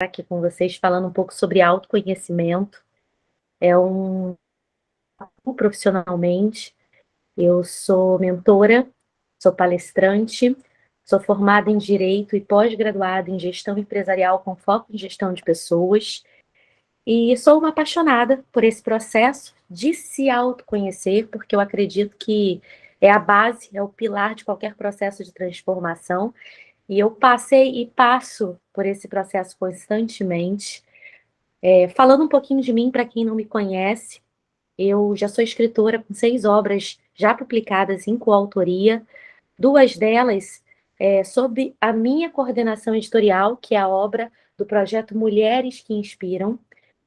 aqui com vocês falando um pouco sobre autoconhecimento. É um profissionalmente. Eu sou mentora, sou palestrante, sou formada em Direito e pós-graduada em Gestão Empresarial com foco em gestão de pessoas. E sou uma apaixonada por esse processo de se autoconhecer, porque eu acredito que é a base, é o pilar de qualquer processo de transformação. E eu passei e passo por esse processo constantemente. Falando um pouquinho de mim para quem não me conhece, eu já sou escritora com 6 obras já publicadas em coautoria, 2 delas sob a minha coordenação editorial, que é a obra do projeto Mulheres que Inspiram.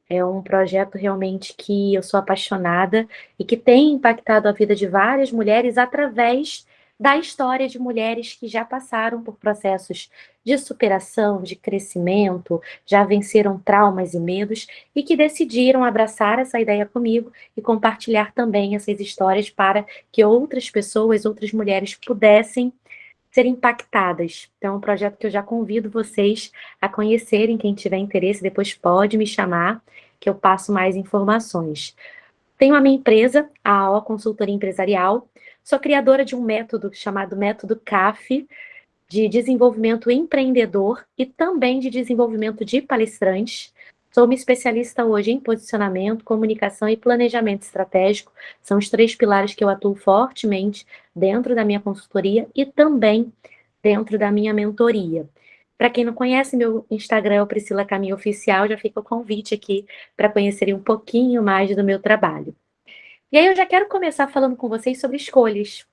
É um projeto realmente que eu sou apaixonada e que tem impactado a vida de várias mulheres através da história de mulheres que já passaram por processos de superação, de crescimento, já venceram traumas e medos e que decidiram abraçar essa ideia comigo e compartilhar também essas histórias para que outras pessoas, outras mulheres pudessem ser impactadas. Então, é um projeto que eu já convido vocês a conhecerem, quem tiver interesse, depois pode me chamar, que eu passo mais informações. Tenho a minha empresa, a AO Consultoria Empresarial, sou criadora de um método chamado Método CAF, de desenvolvimento empreendedor e também de desenvolvimento de palestrantes. Sou uma especialista hoje em posicionamento, comunicação e planejamento estratégico. São os 3 pilares que eu atuo fortemente dentro da minha consultoria e também dentro da minha mentoria. Para quem não conhece, meu Instagram é o Priscila Caminho Oficial, já fica o convite aqui para conhecerem um pouquinho mais do meu trabalho. E aí eu já quero começar falando com vocês sobre escolhas.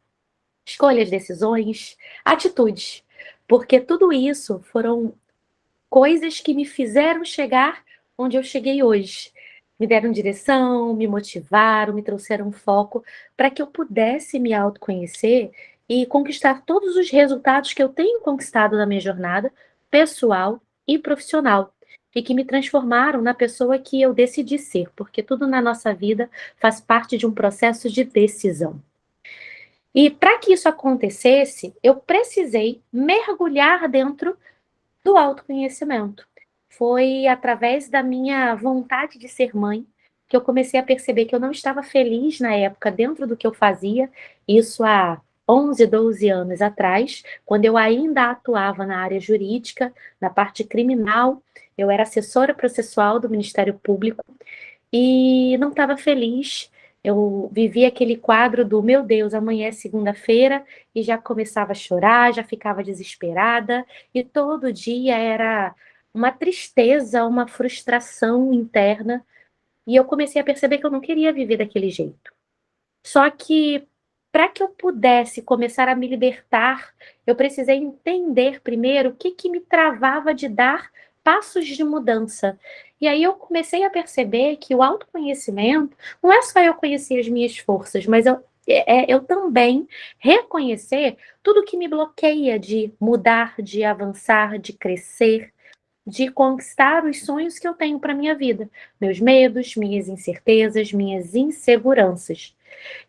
Escolhas, decisões, atitudes. Porque tudo isso foram coisas que me fizeram chegar onde eu cheguei hoje. Me deram direção, me motivaram, me trouxeram foco para que eu pudesse me autoconhecer e conquistar todos os resultados que eu tenho conquistado na minha jornada pessoal e profissional. E que me transformaram na pessoa que eu decidi ser, porque tudo na nossa vida faz parte de um processo de decisão. E para que isso acontecesse, eu precisei mergulhar dentro do autoconhecimento. Foi através da minha vontade de ser mãe que eu comecei a perceber que eu não estava feliz na época dentro do que eu fazia, isso há 11, 12 anos atrás, quando eu ainda atuava na área jurídica, na parte criminal, eu era assessora processual do Ministério Público e não estava feliz. Eu vivia aquele quadro do meu Deus, amanhã é segunda-feira e já começava a chorar, já ficava desesperada e todo dia era uma tristeza, uma frustração interna e eu comecei a perceber que eu não queria viver daquele jeito. Só que para que eu pudesse começar a me libertar, eu precisei entender primeiro o que que me travava de dar passos de mudança. E aí eu comecei a perceber que o autoconhecimento não é só eu conhecer as minhas forças, mas eu também reconhecer tudo que me bloqueia de mudar, de avançar, de crescer, de conquistar os sonhos que eu tenho para minha vida, meus medos, minhas incertezas, minhas inseguranças.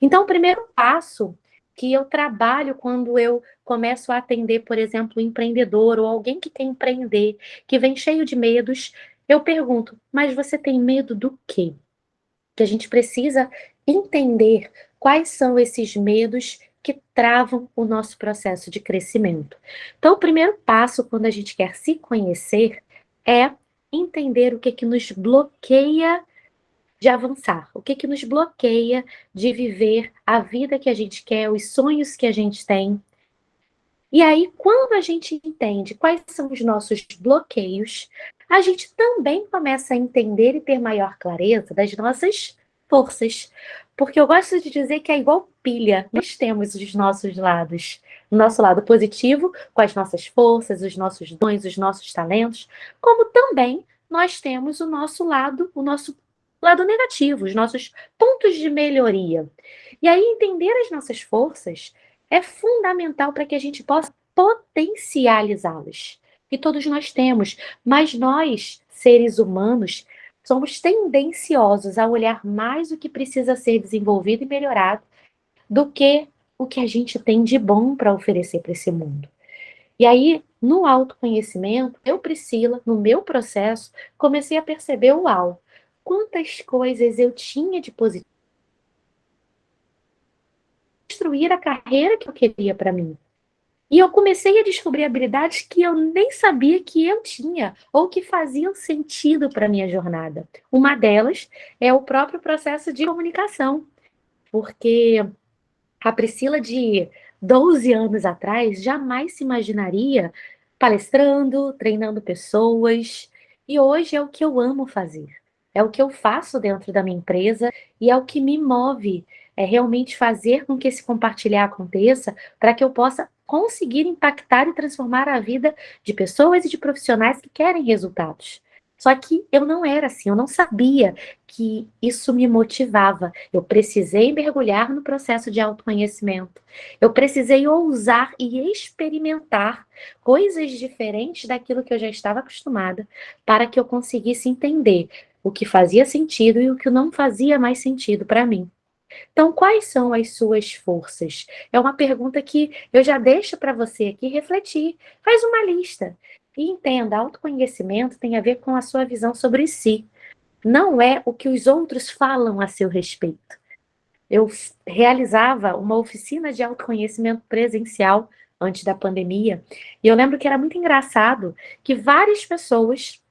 Então, o primeiro passo que eu trabalho quando eu começo a atender, por exemplo, um empreendedor ou alguém que quer empreender, que vem cheio de medos, eu pergunto: mas você tem medo do quê? Que a gente precisa entender quais são esses medos que travam o nosso processo de crescimento. Então, o primeiro passo quando a gente quer se conhecer é entender o que que nos bloqueia de avançar, o que que nos bloqueia de viver a vida que a gente quer, os sonhos que a gente tem. E aí, quando a gente entende quais são os nossos bloqueios, a gente também começa a entender e ter maior clareza das nossas forças. Porque eu gosto de dizer que é igual pilha, nós temos os nossos lados. O nosso lado positivo, com as nossas forças, os nossos dons, os nossos talentos, como também nós temos o nosso lado negativo, os nossos pontos de melhoria. E aí, entender as nossas forças é fundamental para que a gente possa potencializá-las. E todos nós temos, mas nós, seres humanos, somos tendenciosos a olhar mais o que precisa ser desenvolvido e melhorado do que o que a gente tem de bom para oferecer para esse mundo. E aí, No autoconhecimento, eu, Priscila, no meu processo, comecei a perceber, uau, quantas coisas eu tinha de positivo, construir a carreira que eu queria para mim. E eu comecei a descobrir habilidades que eu nem sabia que eu tinha ou que faziam sentido para minha jornada. Uma delas é o próprio processo de comunicação, porque a Priscila de 12 anos atrás jamais se imaginaria palestrando, treinando pessoas, e hoje é o que eu amo fazer. É o que eu faço dentro da minha empresa e é o que me move, é realmente fazer com que esse compartilhar aconteça para que eu possa conseguir impactar e transformar a vida de pessoas e de profissionais que querem resultados. Só que eu não era assim, eu não sabia que isso me motivava. Eu precisei mergulhar no processo de autoconhecimento. Eu precisei ousar e experimentar coisas diferentes daquilo que eu já estava acostumada, para que eu conseguisse entender o que fazia sentido e o que não fazia mais sentido para mim. Então, quais são as suas forças? É uma pergunta que eu já deixo para você aqui refletir. Faz uma lista e entenda, autoconhecimento tem a ver com a sua visão sobre si. Não é o que os outros falam a seu respeito. Eu realizava uma oficina de autoconhecimento presencial antes da pandemia, e eu lembro que era muito engraçado que várias pessoas,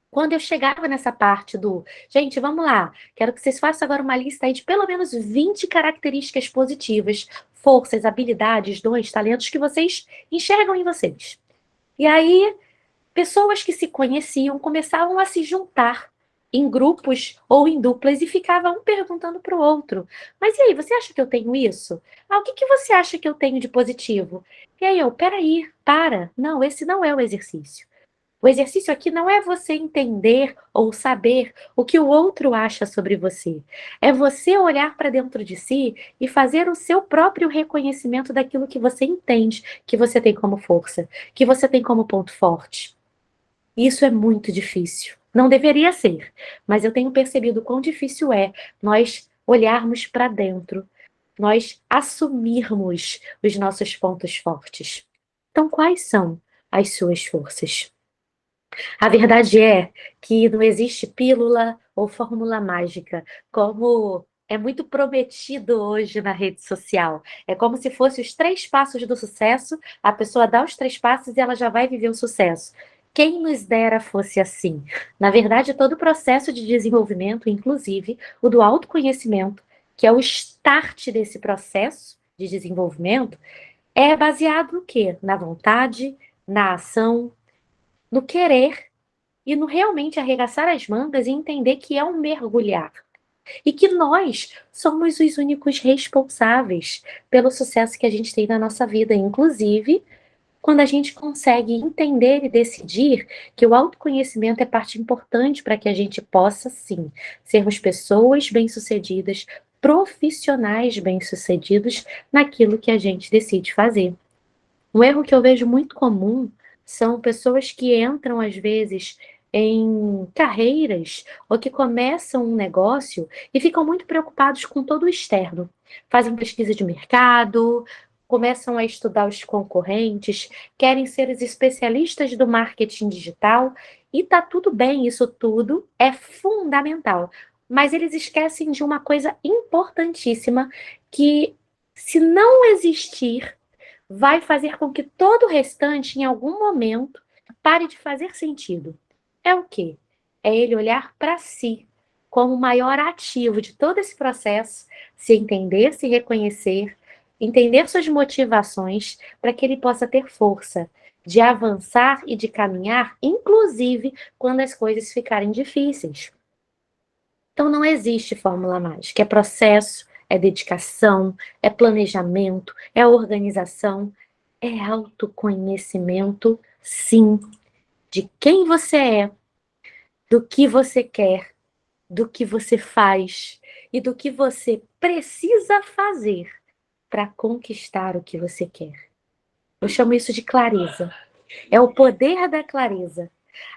quando eu chegava nessa parte do, gente, vamos lá, quero que vocês façam agora uma lista aí de pelo menos 20 características positivas, forças, habilidades, dons, talentos que vocês enxergam em vocês. E aí pessoas que se conheciam começavam a se juntar em grupos ou em duplas e ficava um perguntando para o outro. Mas e aí, você acha que eu tenho isso? Ah, o que que você acha que eu tenho de positivo? E aí eu, peraí, para. Não, esse não é o exercício. O exercício aqui não é você entender ou saber o que o outro acha sobre você. É você olhar para dentro de si e fazer o seu próprio reconhecimento daquilo que você entende que você tem como força, que você tem como ponto forte. Isso é muito difícil. Não deveria ser, mas eu tenho percebido quão difícil é nós olharmos para dentro, nós assumirmos os nossos pontos fortes. Então, quais são as suas forças? A verdade é que não existe pílula ou fórmula mágica, como é muito prometido hoje na rede social. É como se fosse os 3 passos do sucesso, a pessoa dá os 3 passos e ela já vai viver o sucesso. Quem nos dera fosse assim. Na verdade, todo o processo de desenvolvimento, inclusive o do autoconhecimento, que é o start desse processo de desenvolvimento, é baseado no quê? Na vontade, na ação, no querer e no realmente arregaçar as mangas e entender que é um mergulhar. E que nós somos os únicos responsáveis pelo sucesso que a gente tem na nossa vida, inclusive quando a gente consegue entender e decidir que o autoconhecimento é parte importante para que a gente possa, sim, sermos pessoas bem-sucedidas, profissionais bem-sucedidos naquilo que a gente decide fazer. Um erro que eu vejo muito comum são pessoas que entram, às vezes, em carreiras ou que começam um negócio e ficam muito preocupados com todo o externo. Fazem pesquisa de mercado, começam a estudar os concorrentes, querem ser os especialistas do marketing digital e tá tudo bem, isso tudo é fundamental. Mas eles esquecem de uma coisa importantíssima que, se não existir, vai fazer com que todo o restante, em algum momento, pare de fazer sentido. É o quê? É ele olhar para si como o maior ativo de todo esse processo, se entender, se reconhecer, entender suas motivações, para que ele possa ter força de avançar e de caminhar, inclusive quando as coisas ficarem difíceis. Então não existe fórmula mágica, é processo, é dedicação, é planejamento, é organização, é autoconhecimento, sim, de quem você é, do que você quer, do que você faz e do que você precisa fazer para conquistar o que você quer. Eu chamo isso de clareza. É o poder da clareza.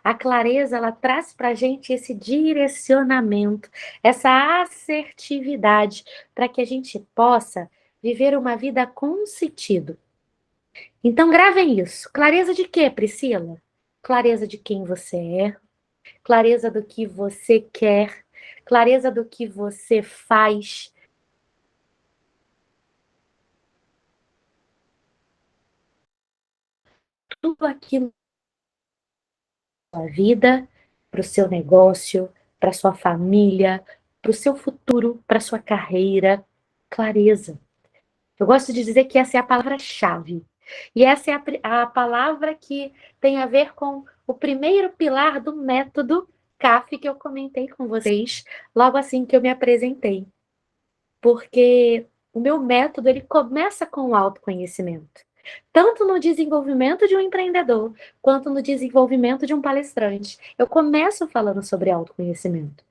A clareza, ela traz para a gente esse direcionamento, essa assertividade, para que a gente possa viver uma vida com sentido. Então, gravem isso. Clareza de quê, Priscila? Clareza de quem você é, clareza do que você quer, clareza do que você faz. Tudo aquilo para sua vida, para o seu negócio, para sua família, para o seu futuro, para sua carreira. Clareza. Eu gosto de dizer que essa é a palavra-chave. E essa é a palavra que tem a ver com o primeiro pilar do método CAF que eu comentei com vocês logo assim que eu me apresentei. Porque o meu método ele começa com o autoconhecimento. Tanto no desenvolvimento de um empreendedor, quanto no desenvolvimento de um palestrante. Eu começo falando sobre autoconhecimento.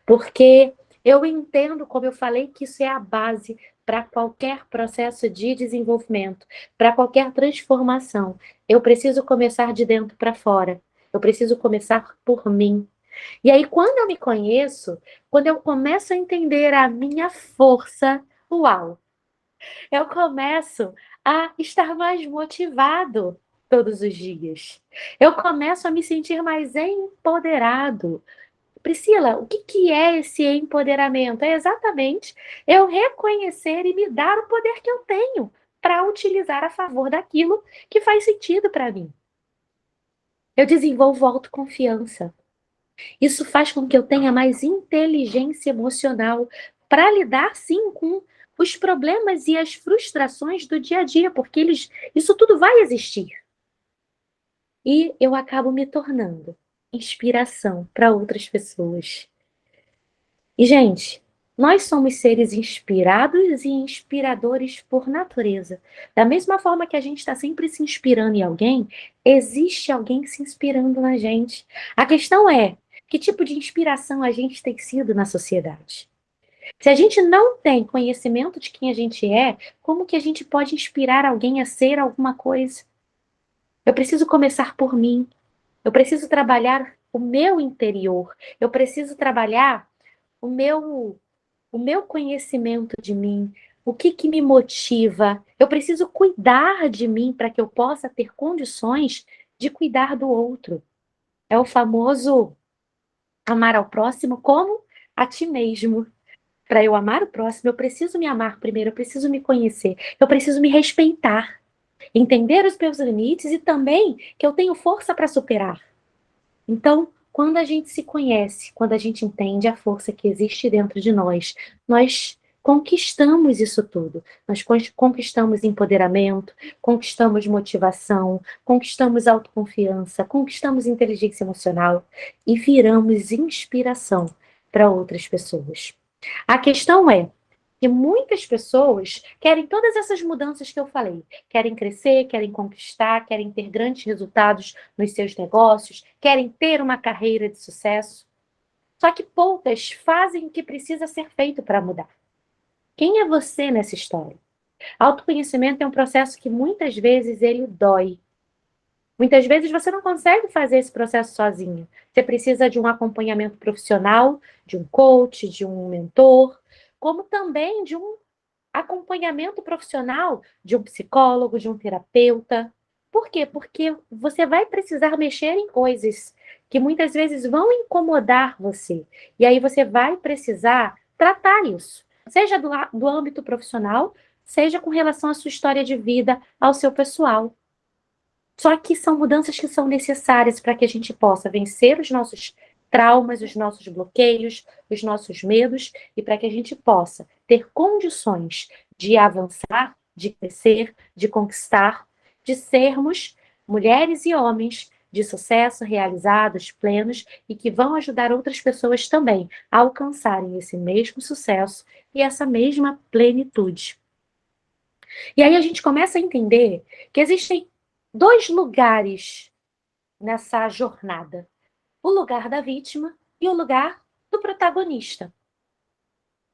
Porque eu entendo, como eu falei, que isso é a base para qualquer processo de desenvolvimento, para qualquer transformação. Eu preciso começar de dentro para fora. Eu preciso começar por mim. E aí, quando eu me conheço, quando eu começo a entender a minha força, uau, eu começo a estar mais motivado todos os dias. Eu começo a me sentir mais empoderado. Priscila, o que é esse empoderamento? É exatamente eu reconhecer e me dar o poder que eu tenho para utilizar a favor daquilo que faz sentido para mim. Eu desenvolvo autoconfiança. Isso faz com que eu tenha mais inteligência emocional para lidar, sim, com os problemas e as frustrações do dia a dia, porque isso tudo vai existir. E eu acabo me tornando inspiração para outras pessoas. E, gente, nós somos seres inspirados e inspiradores por natureza. Da mesma forma que a gente está sempre se inspirando em alguém, existe alguém se inspirando na gente. A questão é, que tipo de inspiração a gente tem sido na sociedade? Se a gente não tem conhecimento de quem a gente é, como que a gente pode inspirar alguém a ser alguma coisa? Eu preciso começar por mim. Eu preciso trabalhar o meu interior. Eu preciso trabalhar o meu conhecimento de mim, o que me motiva. Eu preciso cuidar de mim para que eu possa ter condições de cuidar do outro. É o famoso amar ao próximo como a ti mesmo. Para eu amar o próximo, eu preciso me amar primeiro, eu preciso me conhecer, eu preciso me respeitar, entender os meus limites e também que eu tenho força para superar. Então, quando a gente se conhece, quando a gente entende a força que existe dentro de nós conquistamos isso tudo. Nós conquistamos empoderamento, conquistamos motivação, conquistamos autoconfiança, conquistamos inteligência emocional e viramos inspiração para outras pessoas. A questão é que muitas pessoas querem todas essas mudanças que eu falei. Querem crescer, querem conquistar, querem ter grandes resultados nos seus negócios, querem ter uma carreira de sucesso. Só que poucas fazem o que precisa ser feito para mudar. Quem é você nessa história? Autoconhecimento é um processo que muitas vezes ele dói. Muitas vezes você não consegue fazer esse processo sozinho. Você precisa de um acompanhamento profissional, de um coach, de um mentor, como também de um acompanhamento profissional de um psicólogo, de um terapeuta. Por quê? Porque você vai precisar mexer em coisas que muitas vezes vão incomodar você. E aí você vai precisar tratar isso, seja do âmbito profissional, seja com relação à sua história de vida, ao seu pessoal. Só que são mudanças que são necessárias para que a gente possa vencer os nossos traumas, os nossos bloqueios, os nossos medos e para que a gente possa ter condições de avançar, de crescer, de conquistar, de sermos mulheres e homens de sucesso, realizados, plenos e que vão ajudar outras pessoas também a alcançarem esse mesmo sucesso e essa mesma plenitude. E aí a gente começa a entender que existem dois lugares nessa jornada: o lugar da vítima e o lugar do protagonista.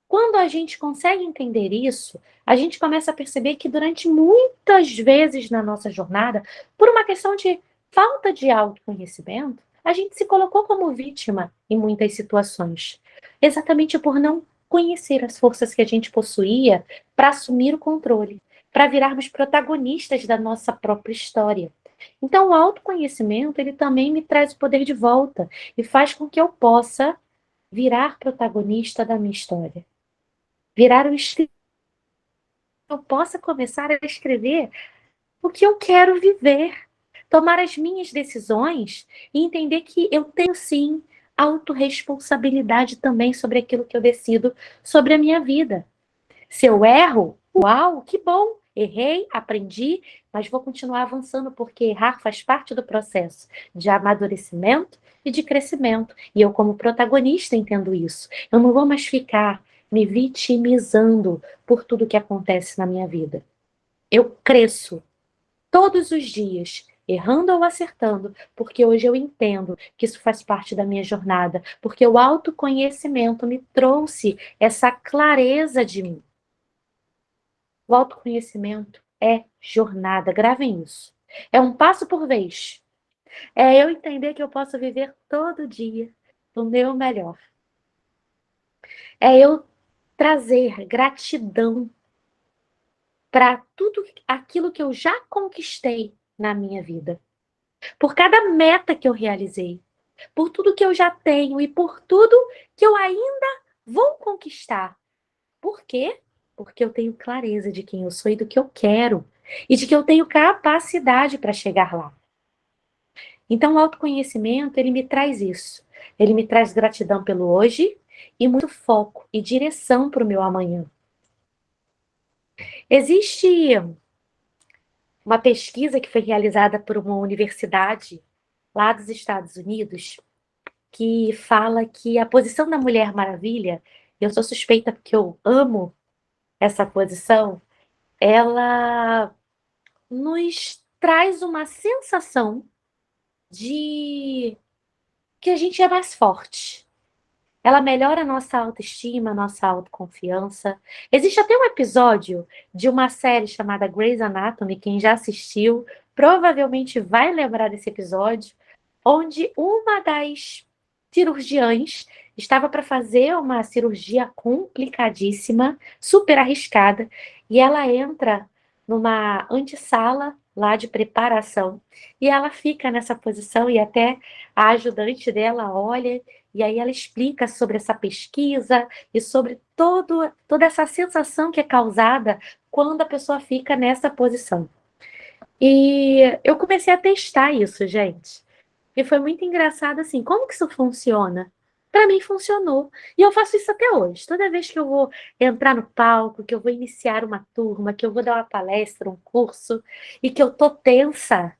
Quando a gente consegue entender isso, a gente começa a perceber que durante muitas vezes na nossa jornada, por uma questão de falta de autoconhecimento, a gente se colocou como vítima em muitas situações, exatamente por não conhecer as forças que a gente possuía para assumir o controle, para virarmos protagonistas da nossa própria história. Então, o autoconhecimento, ele também me traz o poder de volta e faz com que eu possa virar protagonista da minha história. Virar o escritor, eu possa começar a escrever o que eu quero viver, tomar as minhas decisões e entender que eu tenho sim autorresponsabilidade também sobre aquilo que eu decido sobre a minha vida. Se eu erro, uau, que bom! Errei, aprendi, mas vou continuar avançando, porque errar faz parte do processo de amadurecimento e de crescimento. E eu, como protagonista, entendo isso. Eu não vou mais ficar me vitimizando por tudo que acontece na minha vida. Eu cresço todos os dias, errando ou acertando, porque hoje eu entendo que isso faz parte da minha jornada, porque o autoconhecimento me trouxe essa clareza de mim. O autoconhecimento é jornada, gravem isso. É um passo por vez. É eu entender que eu posso viver todo dia o meu melhor. É eu trazer gratidão para tudo aquilo que eu já conquistei na minha vida. Por cada meta que eu realizei, por tudo que eu já tenho e por tudo que eu ainda vou conquistar. Por quê? Porque eu tenho clareza de quem eu sou e do que eu quero. E de que eu tenho capacidade para chegar lá. Então, o autoconhecimento, ele me traz isso. Ele me traz gratidão pelo hoje e muito foco e direção para o meu amanhã. Existe uma pesquisa que foi realizada por uma universidade lá dos Estados Unidos que fala que a posição da Mulher Maravilha, eu sou suspeita porque eu amo essa posição, ela nos traz uma sensação de que a gente é mais forte. Ela melhora a nossa autoestima, a nossa autoconfiança. Existe até um episódio de uma série chamada Grey's Anatomy, quem já assistiu provavelmente vai lembrar desse episódio, onde uma das cirurgiãs estava para fazer uma cirurgia complicadíssima, super arriscada, e ela entra numa antessala lá de preparação, e ela fica nessa posição, e até a ajudante dela olha, e aí ela explica sobre essa pesquisa e sobre toda essa sensação que é causada quando a pessoa fica nessa posição. E eu comecei a testar isso, gente. E foi muito engraçado assim, como que isso funciona? Para mim funcionou. E eu faço isso até hoje. Toda vez que eu vou entrar no palco, que eu vou iniciar uma turma, que eu vou dar uma palestra, um curso, e que eu tô tensa,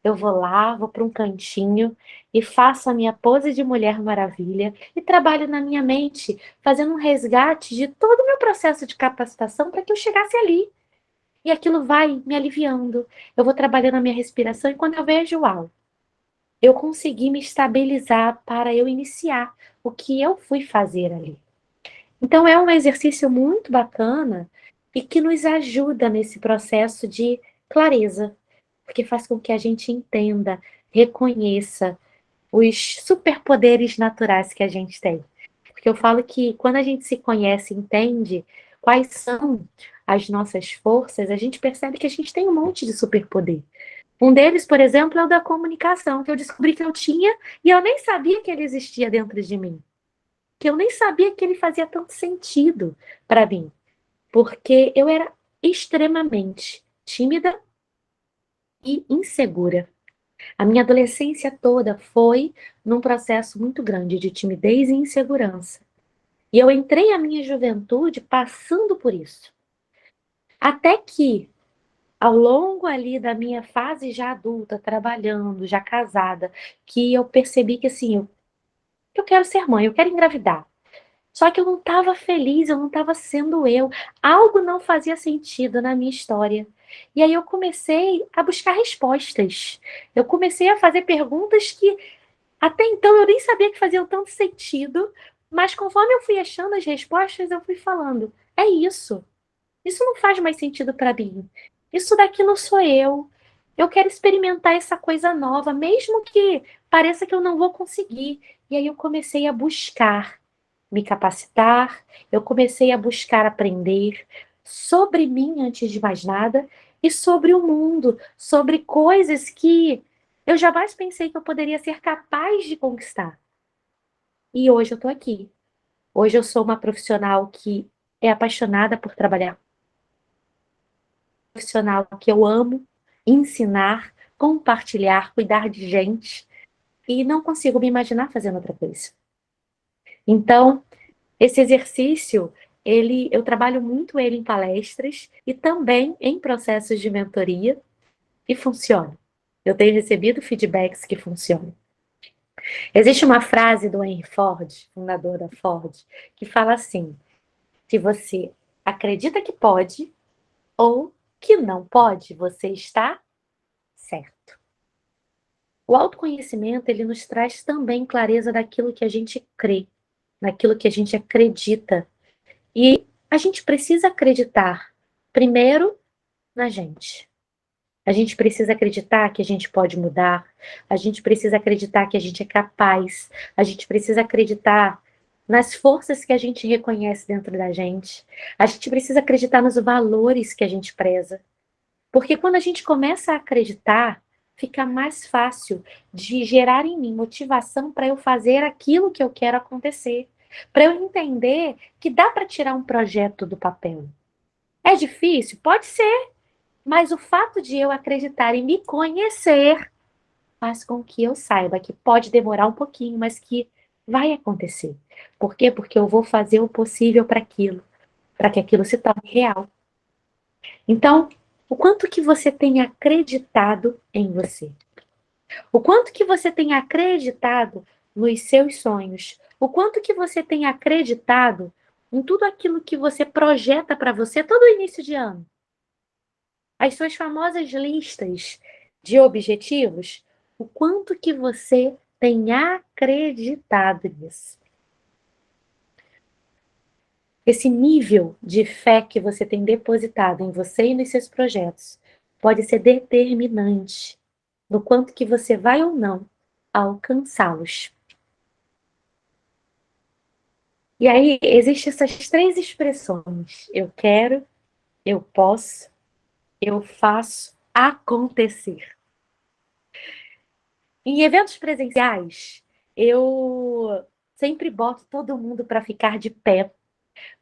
eu vou lá, vou para um cantinho e faço a minha pose de Mulher Maravilha e trabalho na minha mente, fazendo um resgate de todo o meu processo de capacitação para que eu chegasse ali. E aquilo vai me aliviando. Eu vou trabalhando a minha respiração e quando eu vejo, uau, eu consegui me estabilizar para eu iniciar o que eu fui fazer ali. Então é um exercício muito bacana e que nos ajuda nesse processo de clareza, porque faz com que a gente entenda, reconheça os superpoderes naturais que a gente tem. Porque eu falo que quando a gente se conhece, entende quais são as nossas forças, a gente percebe que a gente tem um monte de superpoder. Um deles, por exemplo, é o da comunicação, que eu descobri que eu tinha e eu nem sabia que ele existia dentro de mim. Que eu nem sabia que ele fazia tanto sentido para mim. Porque eu era extremamente tímida e insegura. A minha adolescência toda foi num processo muito grande de timidez e insegurança. E eu entrei a minha juventude passando por isso. Até que, ao longo ali da minha fase já adulta, trabalhando, já casada, que eu percebi que assim, eu quero ser mãe, eu quero engravidar. Só que eu não estava feliz, eu não estava sendo eu. Algo não fazia sentido na minha história. E aí eu comecei a buscar respostas. Eu comecei a fazer perguntas que até então eu nem sabia que faziam tanto sentido, mas conforme eu fui achando as respostas, eu fui falando: é isso. Isso não faz mais sentido para mim. Isso daqui não sou eu. Eu quero experimentar essa coisa nova, mesmo que pareça que eu não vou conseguir. E aí eu comecei a buscar me capacitar, eu comecei a buscar aprender, sobre mim antes de mais nada e sobre o mundo, sobre coisas que eu jamais pensei que eu poderia ser capaz de conquistar. E hoje eu estou aqui. Hoje eu sou uma profissional que é apaixonada por trabalhar, profissional que eu amo ensinar, compartilhar, cuidar de gente e não consigo me imaginar fazendo outra coisa. Então, esse exercício, eu trabalho muito ele em palestras e também em processos de mentoria e funciona. Eu tenho recebido feedbacks que funcionam. Existe uma frase do Henry Ford, fundador da Ford, que fala assim: se você acredita que pode ou que não pode, você está certo. O autoconhecimento, ele nos traz também clareza daquilo que a gente crê, naquilo que a gente acredita. E a gente precisa acreditar, primeiro, na gente. A gente precisa acreditar que a gente pode mudar, a gente precisa acreditar que a gente é capaz, a gente precisa acreditar nas forças que a gente reconhece dentro da gente, a gente precisa acreditar nos valores que a gente preza. Porque quando a gente começa a acreditar, fica mais fácil de gerar em mim motivação para eu fazer aquilo que eu quero acontecer, para eu entender que dá para tirar um projeto do papel. É difícil? Pode ser. Mas o fato de eu acreditar e me conhecer faz com que eu saiba que pode demorar um pouquinho, mas que vai acontecer. Por quê? Porque eu vou fazer o possível para que aquilo se torne real. Então, o quanto que você tem acreditado em você? O quanto que você tem acreditado nos seus sonhos? O quanto que você tem acreditado em tudo aquilo que você projeta para você todo início de ano? As suas famosas listas de objetivos, o quanto que você tem acreditado nisso. Esse nível de fé que você tem depositado em você e nos seus projetos pode ser determinante no quanto que você vai ou não alcançá-los. E aí, existem essas três expressões: eu quero, eu posso, eu faço acontecer. Em eventos presenciais, eu sempre boto todo mundo para ficar de pé,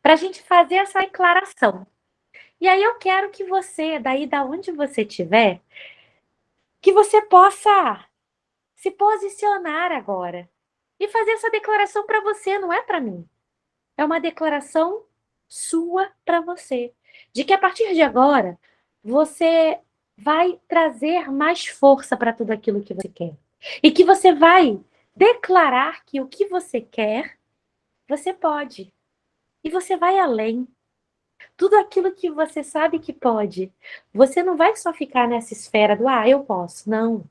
para a gente fazer essa declaração. E aí eu quero que você, daí da onde você estiver, que você possa se posicionar agora e fazer essa declaração para você, não é para mim. É uma declaração sua para você, de que a partir de agora você vai trazer mais força para tudo aquilo que você quer. E que você vai declarar que o que você quer, você pode. E você vai além. Tudo aquilo que você sabe que pode. Você não vai só ficar nessa esfera do eu posso. Não.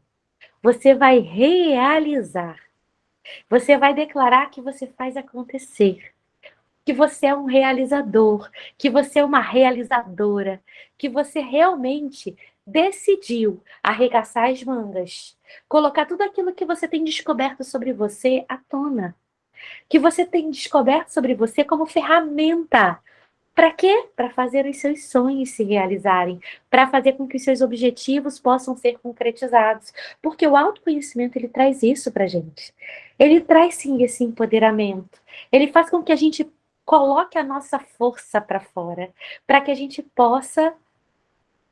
Você vai realizar. Você vai declarar que você faz acontecer. Que você é um realizador, que você é uma realizadora, que você realmente decidiu arregaçar as mangas, colocar tudo aquilo que você tem descoberto sobre você à tona, que você tem descoberto sobre você como ferramenta. Para quê? Para fazer os seus sonhos se realizarem, para fazer com que os seus objetivos possam ser concretizados, porque o autoconhecimento ele traz isso para gente. Ele traz sim esse empoderamento. Ele faz com que a gente coloque a nossa força para fora, para que a gente possa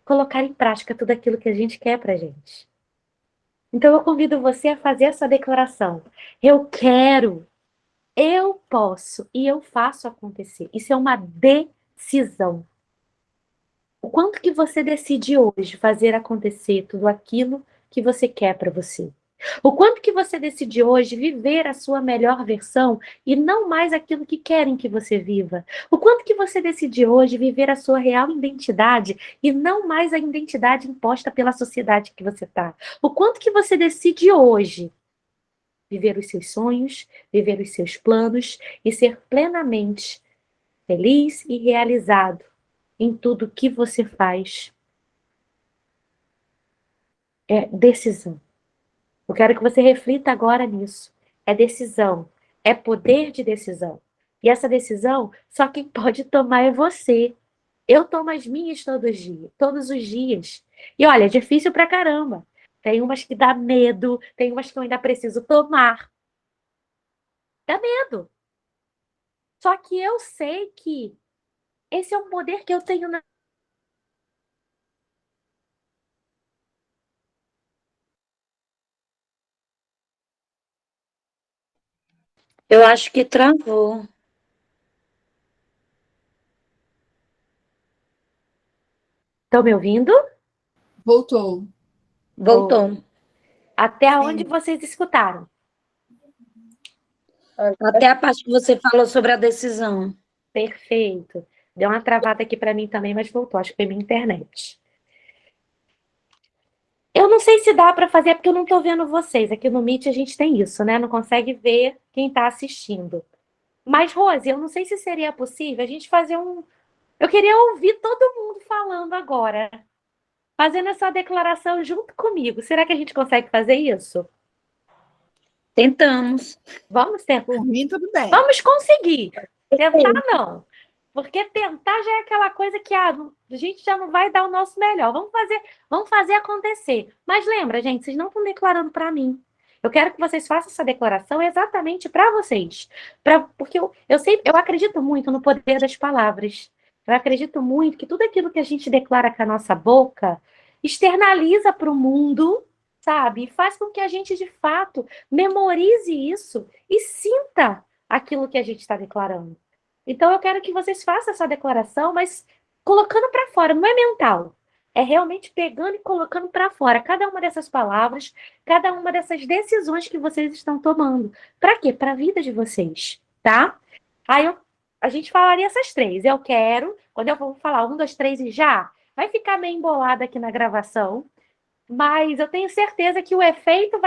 colocar em prática tudo aquilo que a gente quer para gente. Então eu convido você a fazer essa declaração. Eu quero, eu posso e eu faço acontecer. Isso é uma decisão. O quanto que você decide hoje fazer acontecer tudo aquilo que você quer para você? O quanto que você decide hoje viver a sua melhor versão e não mais aquilo que querem que você viva? O quanto que você decide hoje viver a sua real identidade e não mais a identidade imposta pela sociedade que você está? O quanto que você decide hoje viver os seus sonhos, viver os seus planos e ser plenamente feliz e realizado em tudo que você faz? É decisão. Eu quero que você reflita agora nisso. É decisão. É poder de decisão. E essa decisão, só quem pode tomar é você. Eu tomo as minhas todos os dias. E olha, é difícil pra caramba. Tem umas que dá medo, tem umas que eu ainda preciso tomar. Dá medo. Só que eu sei que esse é um poder que eu tenho na. Eu acho que travou. Estão me ouvindo? Voltou. Voltou. Até onde Sim. vocês escutaram? Até a parte que você falou sobre a decisão. Perfeito. Deu uma travada aqui para mim também, mas voltou. Acho que foi minha internet. Eu não sei se dá para fazer, porque eu não estou vendo vocês. Aqui no Meet a gente tem isso, né? Não consegue ver quem está assistindo. Mas, Rose, eu não sei se seria possível a gente fazer um. Eu queria ouvir todo mundo falando agora, fazendo essa declaração junto comigo. Será que a gente consegue fazer isso? Tentamos. Vamos tentar. Por mim, tudo bem. Vamos conseguir. Tentar não. Porque tentar já é aquela coisa que a gente já não vai dar o nosso melhor. Vamos fazer acontecer. Mas lembra, gente, vocês não estão declarando para mim. Eu quero que vocês façam essa declaração exatamente para vocês. Porque eu acredito muito no poder das palavras. Eu acredito muito que tudo aquilo que a gente declara com a nossa boca externaliza para o mundo, sabe? E faz com que a gente, de fato, memorize isso e sinta aquilo que a gente está declarando. Então, eu quero que vocês façam essa declaração, mas colocando para fora, não é mental. É realmente pegando e colocando para fora cada uma dessas palavras, cada uma dessas decisões que vocês estão tomando. Para quê? Para a vida de vocês, tá? A gente falaria essas três. Eu quero, quando eu vou falar um, dois, três e já, vai ficar meio embolada aqui na gravação, mas eu tenho certeza que o efeito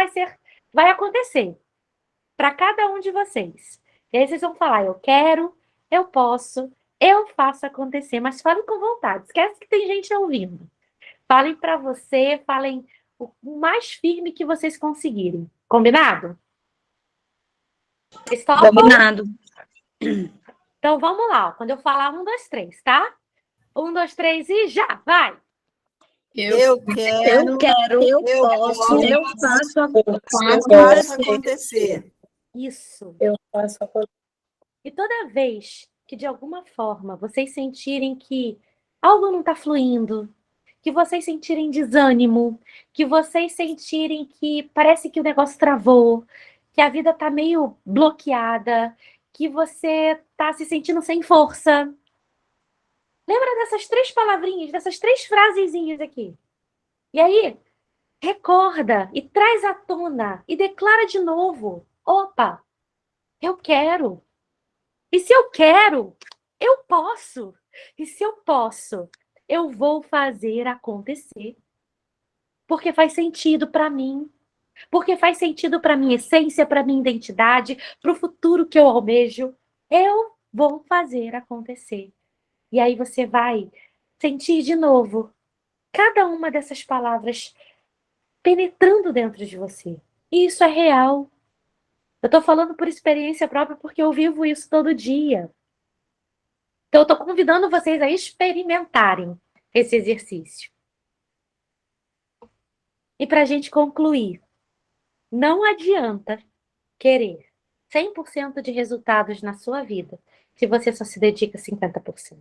vai acontecer para cada um de vocês. E aí vocês vão falar: eu quero, eu posso, eu faço acontecer, mas falem com vontade. Esquece que tem gente ouvindo. Falem para você, falem o mais firme que vocês conseguirem. Combinado? Estopam? Combinado. Então vamos lá. Quando eu falar um, dois, três, tá? Um, dois, três e já! Vai! Eu quero, eu posso, eu faço faço acontecer. Isso. Eu faço acontecer. E toda vez que, de alguma forma, vocês sentirem que algo não está fluindo, que vocês sentirem desânimo, que vocês sentirem que parece que o negócio travou, que a vida está meio bloqueada, que você está se sentindo sem força. Lembra dessas três palavrinhas, dessas três frasezinhas aqui. E aí, recorda e traz à tona e declara de novo. Opa, eu quero. E se eu quero, eu posso. E se eu posso, eu vou fazer acontecer. Porque faz sentido para mim. Porque faz sentido para minha essência, para minha identidade, para o futuro que eu almejo. Eu vou fazer acontecer. E aí você vai sentir de novo cada uma dessas palavras penetrando dentro de você. E isso é real. Eu estou falando por experiência própria porque eu vivo isso todo dia. Então, eu estou convidando vocês a experimentarem esse exercício. E para a gente concluir, não adianta querer 100% de resultados na sua vida se você só se dedica a 50%.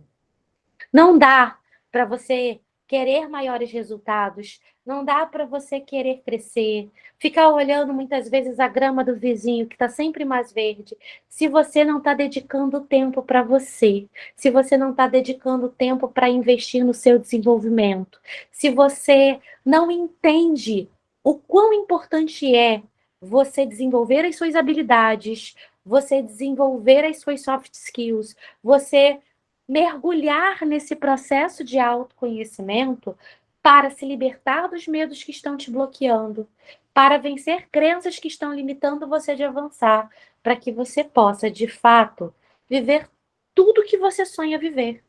Não dá para você querer maiores resultados, não dá para você querer crescer, ficar olhando muitas vezes a grama do vizinho que está sempre mais verde, se você não está dedicando tempo para você, se você não está dedicando tempo para investir no seu desenvolvimento, se você não entende o quão importante é você desenvolver as suas habilidades, você desenvolver as suas soft skills, você mergulhar nesse processo de autoconhecimento para se libertar dos medos que estão te bloqueando, para vencer crenças que estão limitando você de avançar, para que você possa, de fato, viver tudo que você sonha viver.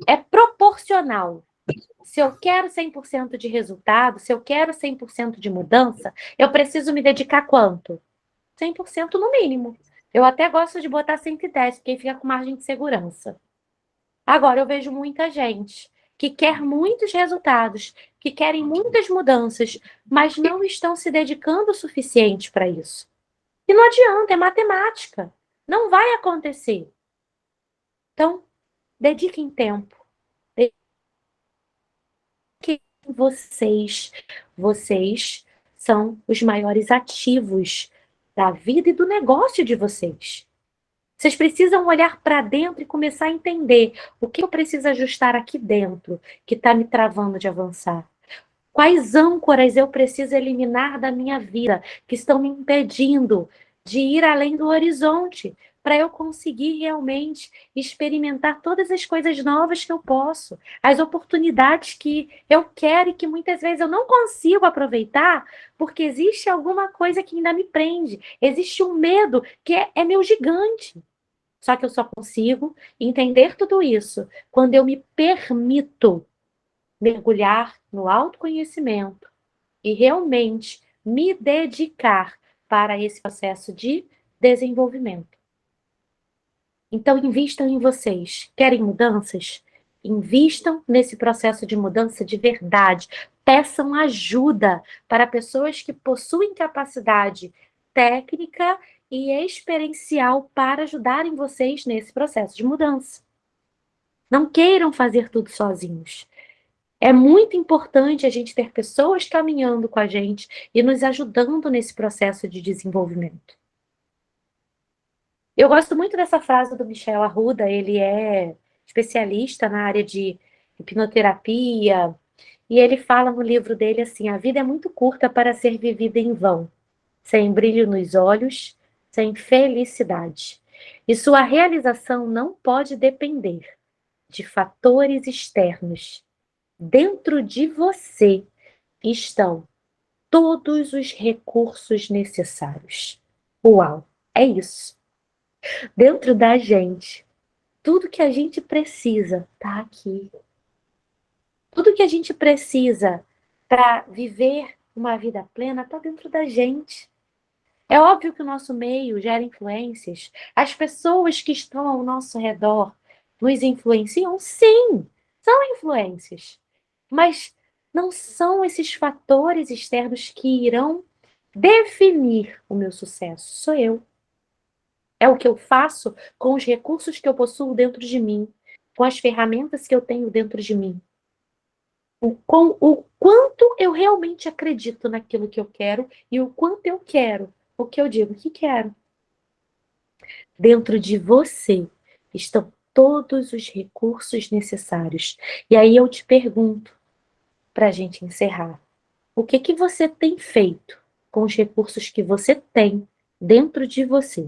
É proporcional. Se eu quero 100% de resultado, se eu quero 100% de mudança, eu preciso me dedicar quanto? 100% no mínimo. Eu até gosto de botar 110, porque aí fica com margem de segurança. Agora, eu vejo muita gente que quer muitos resultados, que querem muitas mudanças, mas não estão se dedicando o suficiente para isso. E não adianta, é matemática. Não vai acontecer. Então, dediquem tempo. Dediquem vocês. Vocês são os maiores ativos da vida e do negócio de vocês. Vocês precisam olhar para dentro e começar a entender o que eu preciso ajustar aqui dentro que está me travando de avançar. Quais âncoras eu preciso eliminar da minha vida que estão me impedindo de ir além do horizonte para eu conseguir realmente experimentar todas as coisas novas que eu posso, as oportunidades que eu quero e que muitas vezes eu não consigo aproveitar porque existe alguma coisa que ainda me prende, existe um medo que é meu gigante. Só que eu só consigo entender tudo isso quando eu me permito mergulhar no autoconhecimento e realmente me dedicar para esse processo de desenvolvimento. Então, invistam em vocês. Querem mudanças? Invistam nesse processo de mudança de verdade. Peçam ajuda para pessoas que possuem capacidade técnica e experiencial para ajudarem vocês nesse processo de mudança. Não queiram fazer tudo sozinhos. É muito importante a gente ter pessoas caminhando com a gente e nos ajudando nesse processo de desenvolvimento. Eu gosto muito dessa frase do Michel Arruda, ele é especialista na área de hipnoterapia, e ele fala no livro dele assim: a vida é muito curta para ser vivida em vão, sem brilho nos olhos, sem felicidade. E sua realização não pode depender de fatores externos. Dentro de você estão todos os recursos necessários. Uau, é isso. Dentro da gente, tudo que a gente precisa está aqui. Tudo que a gente precisa para viver uma vida plena está dentro da gente. É óbvio que o nosso meio gera influências. As pessoas que estão ao nosso redor nos influenciam? Sim, são influências. Mas não são esses fatores externos que irão definir o meu sucesso. Sou eu. É o que eu faço com os recursos que eu possuo dentro de mim, com as ferramentas que eu tenho dentro de mim. O quanto eu realmente acredito naquilo que eu quero e o quanto eu quero o que eu digo que quero. Dentro de você estão todos os recursos necessários. E aí eu te pergunto, para a gente encerrar, o que você tem feito com os recursos que você tem dentro de você?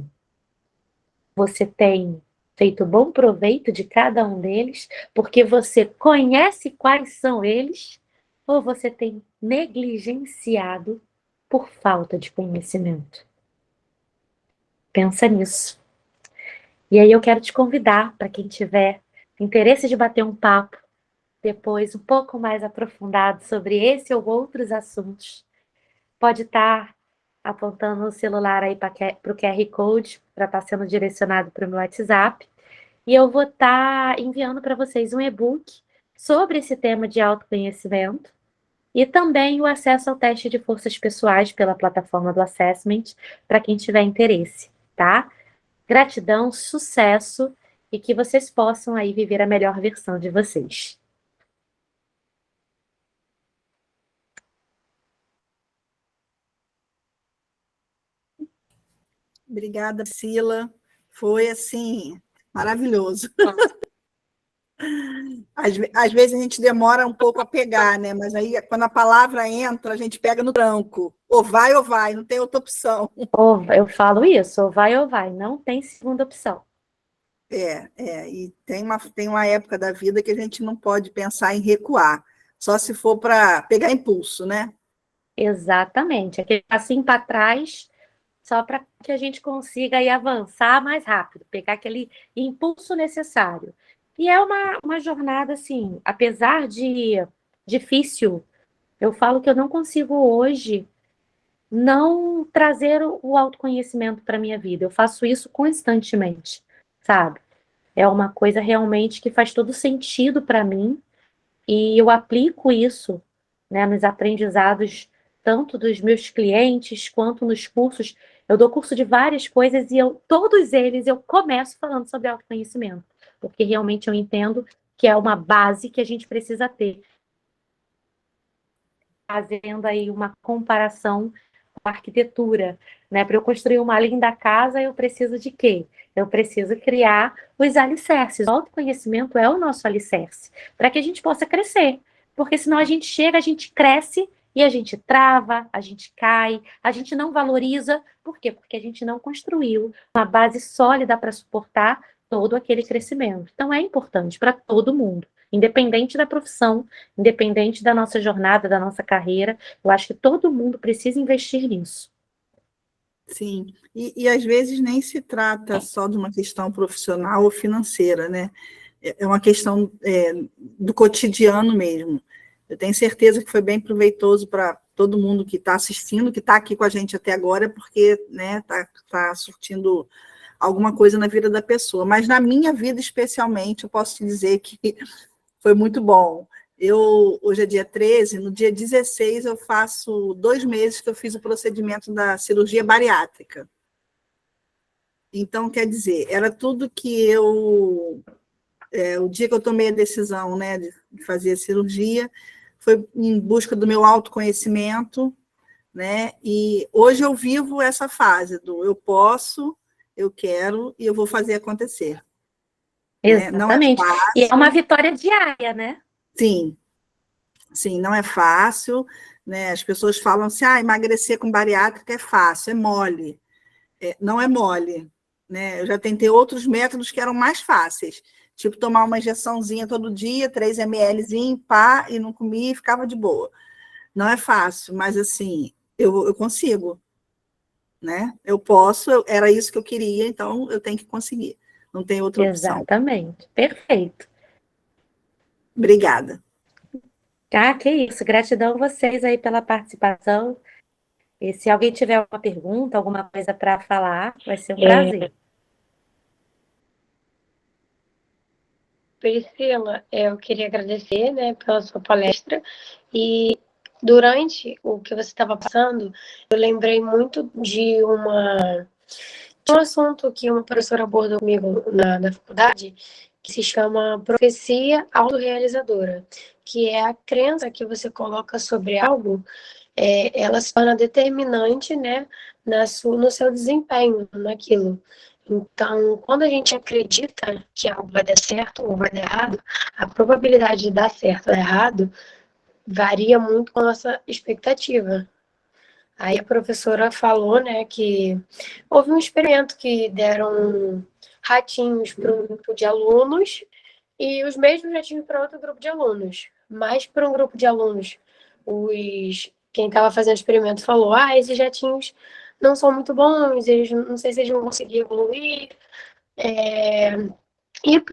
Você tem feito bom proveito de cada um deles, porque você conhece quais são eles, ou você tem negligenciado por falta de conhecimento? Pensa nisso. E aí eu quero te convidar, para quem tiver interesse de bater um papo depois um pouco mais aprofundado sobre esse ou outros assuntos, pode estar apontando o celular aí para o QR Code, para estar sendo direcionado para o meu WhatsApp. E eu vou estar enviando para vocês um e-book sobre esse tema de autoconhecimento e também o acesso ao teste de forças pessoais pela plataforma do Assessment, para quem tiver interesse, tá? Gratidão, sucesso e que vocês possam aí viver a melhor versão de vocês. Obrigada, Priscila. Foi, assim, maravilhoso. Às vezes a gente demora um pouco a pegar, né? Mas aí, quando a palavra entra, a gente pega no tranco. Ou vai, não tem outra opção. Eu falo isso, ou vai, não tem segunda opção. E tem uma época da vida que a gente não pode pensar em recuar, só se for para pegar impulso, né? Exatamente, aquele passinho para trás, só para que a gente consiga aí avançar mais rápido, pegar aquele impulso necessário. E é uma jornada, assim, apesar de difícil, eu falo que eu não consigo hoje não trazer o autoconhecimento para minha vida. Eu faço isso constantemente, sabe? é uma coisa realmente que faz todo sentido para mim, e eu aplico isso, né, nos aprendizados, tanto dos meus clientes, quanto nos cursos. Eu dou curso de várias coisas e todos eles eu começo falando sobre autoconhecimento, porque realmente eu entendo que é uma base que a gente precisa ter. Fazendo aí uma comparação com a arquitetura, né? Para eu construir uma linda casa, eu preciso de quê? Eu preciso criar os alicerces. O autoconhecimento é o nosso alicerce, para que a gente possa crescer. Porque senão a gente chega, a gente cresce e a gente trava, a gente cai, a gente não valoriza. Por quê? Porque a gente não construiu uma base sólida para suportar todo aquele crescimento. Então é importante para todo mundo, independente da profissão, independente da nossa jornada, da nossa carreira. Eu acho que todo mundo precisa investir nisso. Sim, e às vezes nem se trata só de uma questão profissional ou financeira, né? É uma questão do cotidiano mesmo. Eu tenho certeza que foi bem proveitoso para todo mundo que está assistindo, que está aqui com a gente até agora, porque né, tá surtindo alguma coisa na vida da pessoa. Mas na minha vida, especialmente, eu posso te dizer que foi muito bom. Hoje é dia 13, no dia 16 eu faço 2 meses que eu fiz o procedimento da cirurgia bariátrica. Então, quer dizer, era tudo que o dia que eu tomei a decisão, né, de fazer a cirurgia, foi em busca do meu autoconhecimento, né, e hoje eu vivo essa fase do eu posso, eu quero e eu vou fazer acontecer. Né? Não é Exatamente. fácil. E é uma vitória diária, né? Sim, sim, não é fácil, né? As pessoas falam assim, emagrecer com bariátrica é fácil, é mole. Não é mole, né? Eu já tentei outros métodos que eram mais fáceis, tipo tomar uma injeçãozinha todo dia, 3 mlzinho, pá, e não comia e ficava de boa. Não é fácil, mas assim, eu consigo, né? Eu posso, era isso que eu queria, então eu tenho que conseguir. Não tem outra opção. Exatamente. Perfeito. Obrigada. Ah, que isso. Gratidão a vocês aí pela participação. E se alguém tiver alguma pergunta, alguma coisa para falar, vai ser um prazer. Priscila, eu queria agradecer, né, pela sua palestra, e durante o que você estava passando, eu lembrei muito de um assunto que uma professora abordou comigo na faculdade, que se chama profecia autorrealizadora, que é a crença que você coloca sobre algo, ela se torna determinante, né, no seu desempenho naquilo. Então, quando a gente acredita que algo vai dar certo ou vai dar errado, a probabilidade de dar certo ou dar errado varia muito com a nossa expectativa. Aí a professora falou, né, que houve um experimento que deram ratinhos para um grupo de alunos e os mesmos ratinhos para outro grupo de alunos. Mas para um grupo de alunos, quem estava fazendo o experimento falou: esses ratinhos não são muito bons, eles não sei se eles vão conseguir evoluir. E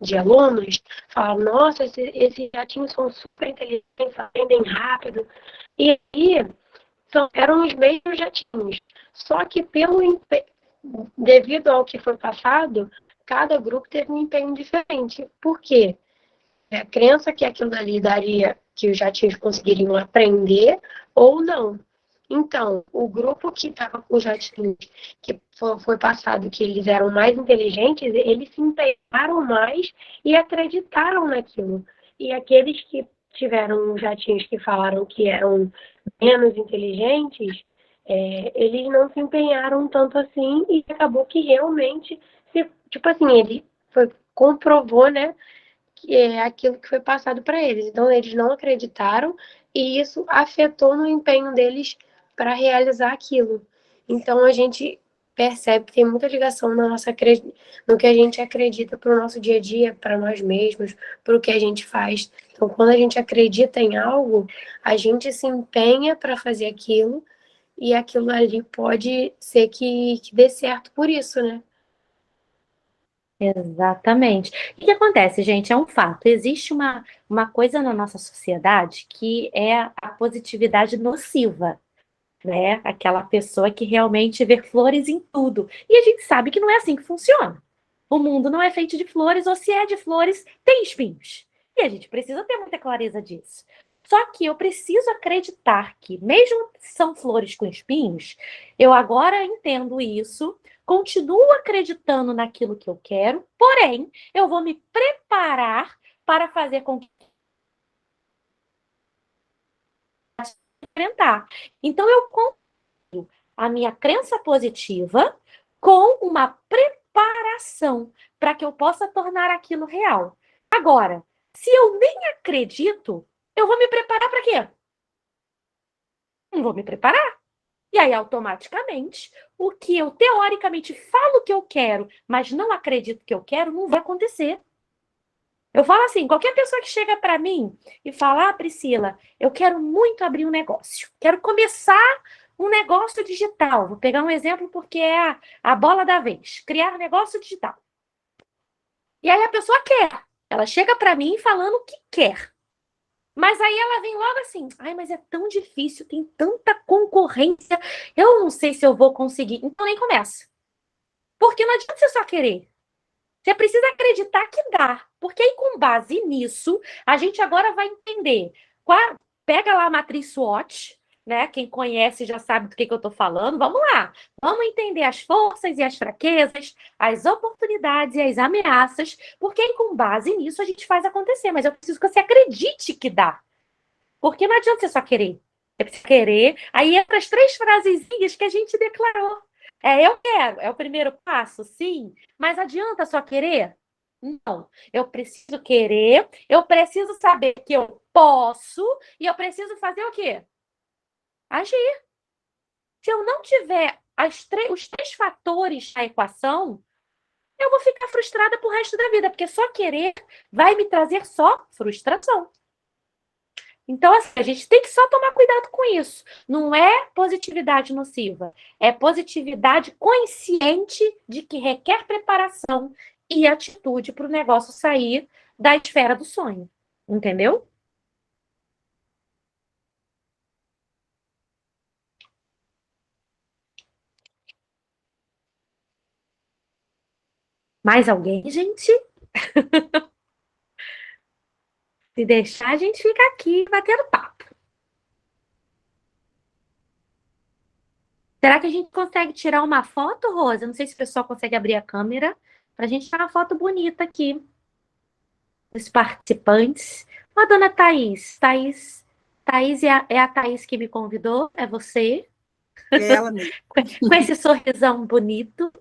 de alunos falaram: nossa, esses ratinhos são super inteligentes, aprendem rápido. E aí eram os mesmos jatinhos. Só que devido ao que foi passado, cada grupo teve um empenho diferente. Por quê? A crença que aquilo dali daria, que os jatinhos conseguiriam aprender ou não. Então, o grupo que estava com os jatinhos, que foi passado que eles eram mais inteligentes, eles se empenharam mais e acreditaram naquilo. E aqueles que tiveram jatinhos que falaram que eram menos inteligentes, eles não se empenharam tanto assim e acabou que realmente, tipo assim, ele comprovou, né, que é aquilo que foi passado para eles. Então, eles não acreditaram e isso afetou no empenho deles para realizar aquilo. Então, a gente percebe que tem muita ligação no que a gente acredita para o nosso dia a dia, para nós mesmos, para o que a gente faz. Então, quando a gente acredita em algo, a gente se empenha para fazer aquilo e aquilo ali pode ser que dê certo por isso, né? Exatamente. O que acontece, gente? É um fato. Existe uma coisa na nossa sociedade que é a positividade nociva, né? Aquela pessoa que realmente vê flores em tudo. E a gente sabe que não é assim que funciona. o mundo não é feito de flores, ou se é de flores, tem espinhos. E a gente precisa ter muita clareza disso. Só que eu preciso acreditar que, mesmo se são flores com espinhos, eu agora entendo isso, continuo acreditando naquilo que eu quero, porém, eu vou me preparar para fazer com que enfrentar. Então, eu compro a minha crença positiva com uma preparação para que eu possa tornar aquilo real. Agora, se eu nem acredito, eu vou me preparar para quê? Não vou me preparar. E aí, automaticamente, o que eu teoricamente falo que eu quero, mas não acredito que eu quero, não vai acontecer. Eu falo assim, qualquer pessoa que chega para mim e fala, Priscila, eu quero muito abrir um negócio, quero começar um negócio digital. Vou pegar um exemplo porque é a bola da vez, criar um negócio digital. E aí a pessoa quer, ela chega para mim falando que quer. Mas aí ela vem logo assim, ai, mas é tão difícil, tem tanta concorrência, eu não sei se eu vou conseguir. Então nem começa. Porque não adianta você só querer. Você precisa acreditar que dá. Porque aí, com base nisso, a gente agora vai entender. Pega lá a matriz SWOT, né? Quem conhece já sabe do que eu estou falando. Vamos lá. Vamos entender as forças e as fraquezas, as oportunidades e as ameaças. Porque aí, com base nisso, a gente faz acontecer. Mas eu preciso que você acredite que dá. Porque não adianta você só querer. Você precisa querer. Aí entra as 3 frasezinhas que a gente declarou. Eu quero, é o primeiro passo, sim. Mas adianta só querer? Não. Eu preciso querer, eu preciso saber que eu posso e eu preciso fazer o quê? Agir. Se eu não tiver os 3 fatores da equação, eu vou ficar frustrada pro resto da vida, porque só querer vai me trazer só frustração. Então, assim, a gente tem que só tomar cuidado com isso. Não é positividade nociva, é positividade consciente de que requer preparação e atitude para o negócio sair da esfera do sonho. Entendeu? Mais alguém, gente? Se deixar, a gente fica aqui batendo papo. Será que a gente consegue tirar uma foto, Rosa? Não sei se o pessoal consegue abrir a câmera para a gente tirar uma foto bonita aqui. Os participantes. Ó, dona Thaís. Thaís é a Thaís que me convidou? É você? É ela mesmo. Com esse sorrisão bonito.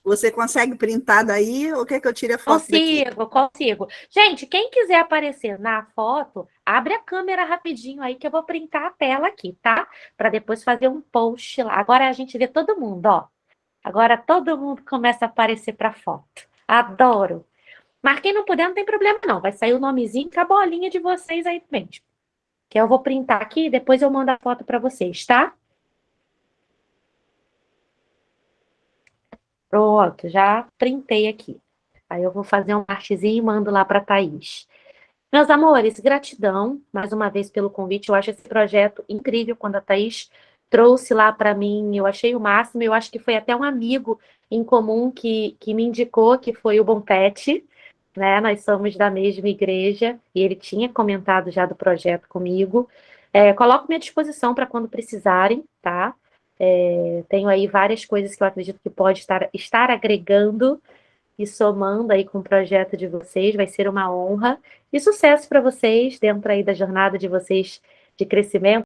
Você consegue printar daí ou quer que eu tire a foto daqui? Consigo. Gente, quem quiser aparecer na foto, abre a câmera rapidinho aí que eu vou printar a tela aqui, tá? Para depois fazer um post lá. Agora a gente vê todo mundo, ó. Agora todo mundo começa a aparecer para foto. Adoro. Mas quem não puder, não tem problema não. Vai sair o nomezinho com a bolinha de vocês aí mesmo. Que eu vou printar aqui e depois eu mando a foto para vocês, tá? Pronto, já printei aqui. Aí eu vou fazer um artezinho e mando lá para Thaís. Meus amores, gratidão mais uma vez pelo convite. Eu acho esse projeto incrível. Quando a Thaís trouxe lá para mim, eu achei o máximo. Eu acho que foi até um amigo em comum que me indicou, que foi o Bom Pet, né? Nós somos da mesma igreja e ele tinha comentado já do projeto comigo. Coloco-me à disposição para quando precisarem, tá? Tenho aí várias coisas que eu acredito que pode estar agregando e somando aí com o projeto de vocês, vai ser uma honra e sucesso para vocês dentro aí da jornada de vocês de crescimento.